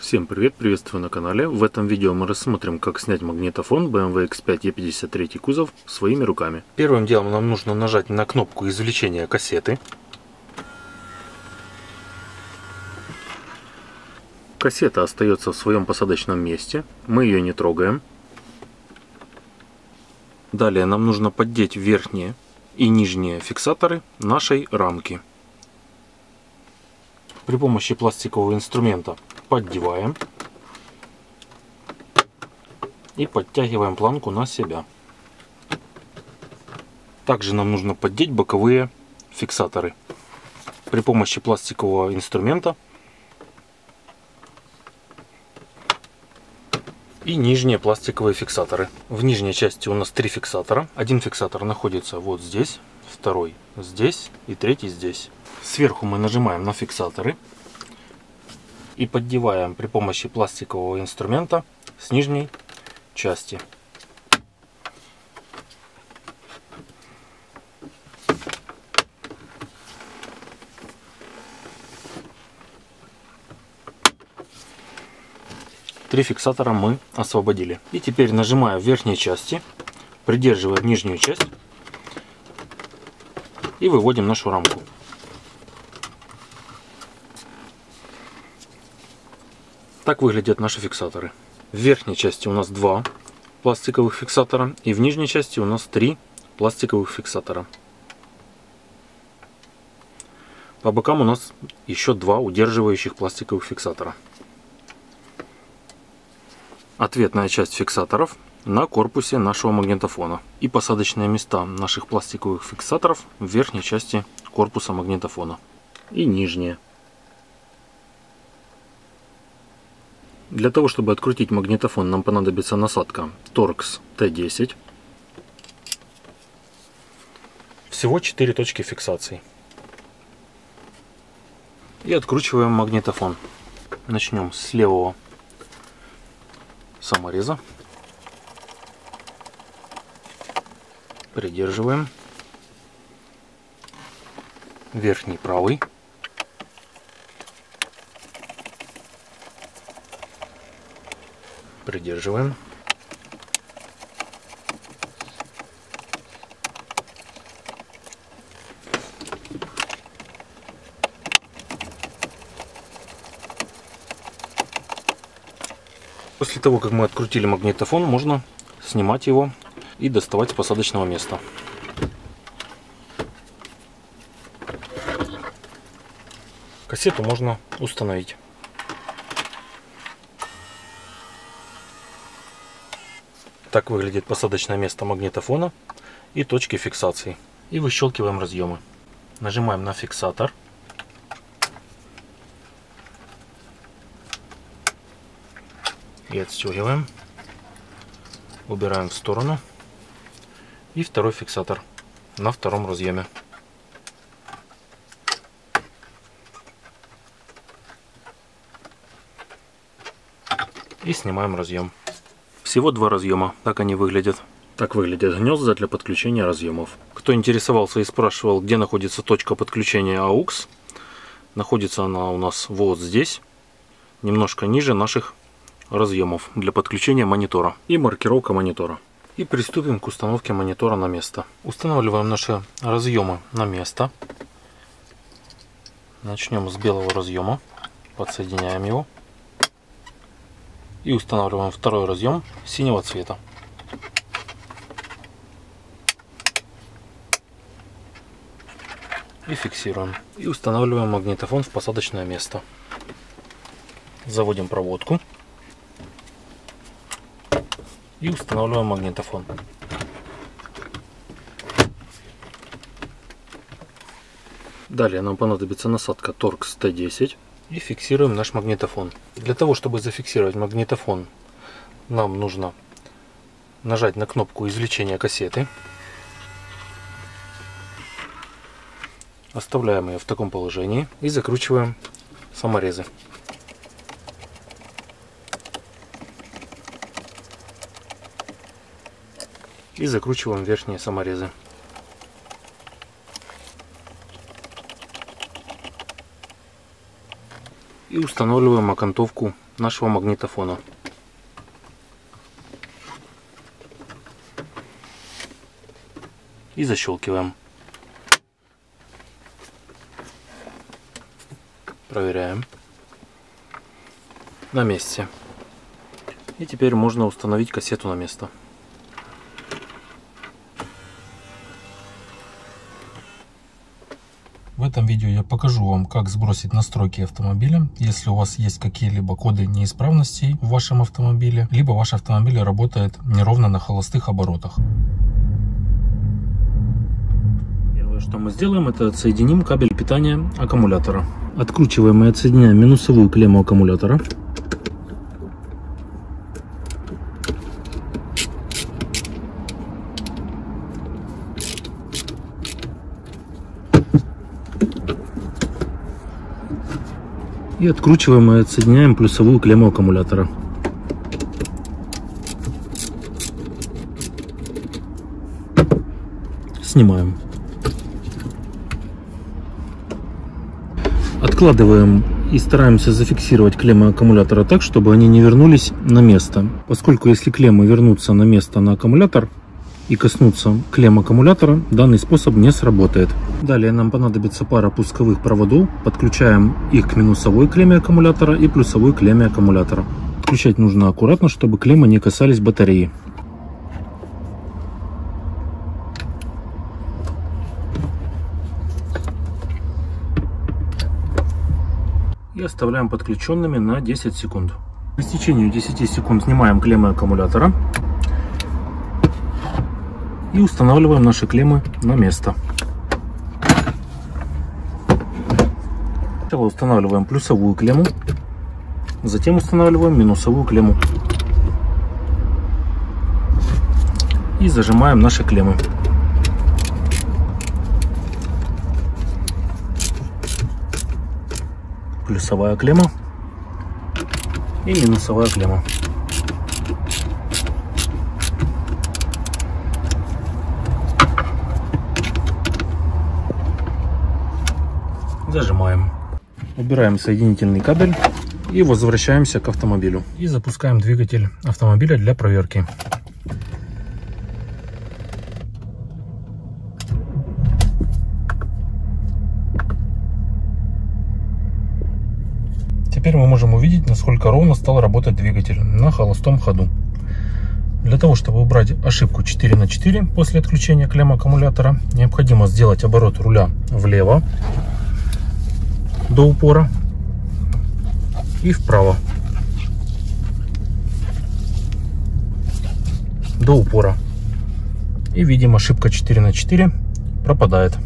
Всем привет, приветствую на канале. В этом видео мы рассмотрим, как снять магнитофон BMW X5 E53 кузов своими руками. Первым делом нам нужно нажать на кнопку извлечения кассеты. Кассета остается в своем посадочном месте, мы ее не трогаем. Далее нам нужно поддеть верхние и нижние фиксаторы нашей рамки. При помощи пластикового инструмента поддеваем и подтягиваем планку на себя. Также нам нужно поддеть боковые фиксаторы. При помощи пластикового инструмента и нижние пластиковые фиксаторы. В нижней части у нас 3 фиксатора. Один фиксатор находится вот здесь, второй здесь и третий здесь. Сверху мы нажимаем на фиксаторы и поддеваем при помощи пластикового инструмента с нижней части. Три фиксатора мы освободили. И теперь нажимая в верхней части, придерживая нижнюю часть и выводим нашу рамку. Так выглядят наши фиксаторы. В верхней части у нас 2 пластиковых фиксатора и в нижней части у нас 3 пластиковых фиксатора. По бокам у нас еще 2 удерживающих пластиковых фиксатора. Ответная часть фиксаторов на корпусе нашего магнитофона и посадочные места наших пластиковых фиксаторов в верхней части корпуса магнитофона и нижние. Для того, чтобы открутить магнитофон, нам понадобится насадка Torx T10. Всего 4 точки фиксации. И откручиваем магнитофон. Начнем с левого самореза. Придерживаем. Верхний правый. Придерживаем. После того, как мы открутили магнитофон, можно снимать его и доставать с посадочного места. Кассету можно установить. Так выглядит посадочное место магнитофона и точки фиксации. И выщелкиваем разъемы. Нажимаем на фиксатор. И отстегиваем. Убираем в сторону. И второй фиксатор на втором разъеме. И снимаем разъем. Всего 2 разъема. Так они выглядят. Так выглядят гнезда для подключения разъемов. Кто интересовался и спрашивал, где находится точка подключения AUX, находится она у нас вот здесь, немножко ниже наших разъемов для подключения монитора и маркировка монитора. И приступим к установке монитора на место. Устанавливаем наши разъемы на место. Начнем с белого разъема. Подсоединяем его. И устанавливаем второй разъем синего цвета. И фиксируем. И устанавливаем магнитофон в посадочное место. Заводим проводку. И устанавливаем магнитофон. Далее нам понадобится насадка Torx T10. И фиксируем наш магнитофон. Для того, чтобы зафиксировать магнитофон, нам нужно нажать на кнопку извлечения кассеты. Оставляем ее в таком положении и закручиваем саморезы. И закручиваем верхние саморезы. и устанавливаем окантовку нашего магнитофона. И защелкиваем. Проверяем. На месте. И теперь можно установить кассету на место. В этом видео я покажу вам, как сбросить настройки автомобиля, если у вас есть какие-либо коды неисправностей в вашем автомобиле, либо ваш автомобиль работает неровно на холостых оборотах. Первое, что мы сделаем, это отсоединим кабель питания аккумулятора. Откручиваем и отсоединяем минусовую клемму аккумулятора. И откручиваем и отсоединяем плюсовую клемму аккумулятора. Снимаем. Откладываем и стараемся зафиксировать клеммы аккумулятора так, чтобы они не вернулись на место. Поскольку если клеммы вернутся на место на аккумулятор и коснуться клемм аккумулятора, данный способ не сработает. Далее нам понадобится пара пусковых проводов. Подключаем их к минусовой клемме аккумулятора и плюсовой клемме аккумулятора. Включать нужно аккуратно, чтобы клеммы не касались батареи. И оставляем подключенными на 10 секунд. По истечению 10 секунд снимаем клеммы аккумулятора и устанавливаем наши клеммы на место. Сначала устанавливаем плюсовую клемму, затем устанавливаем минусовую клемму и зажимаем наши клеммы. Плюсовая клемма и минусовая клемма. Зажимаем. Убираем соединительный кабель и возвращаемся к автомобилю. И запускаем двигатель автомобиля для проверки. Теперь мы можем увидеть, насколько ровно стал работать двигатель на холостом ходу. Для того, чтобы убрать ошибку 4 на 4 после отключения клемм аккумулятора, необходимо сделать оборот руля влево до упора и вправо до упора. И видим, ошибка 4 на 4 пропадает.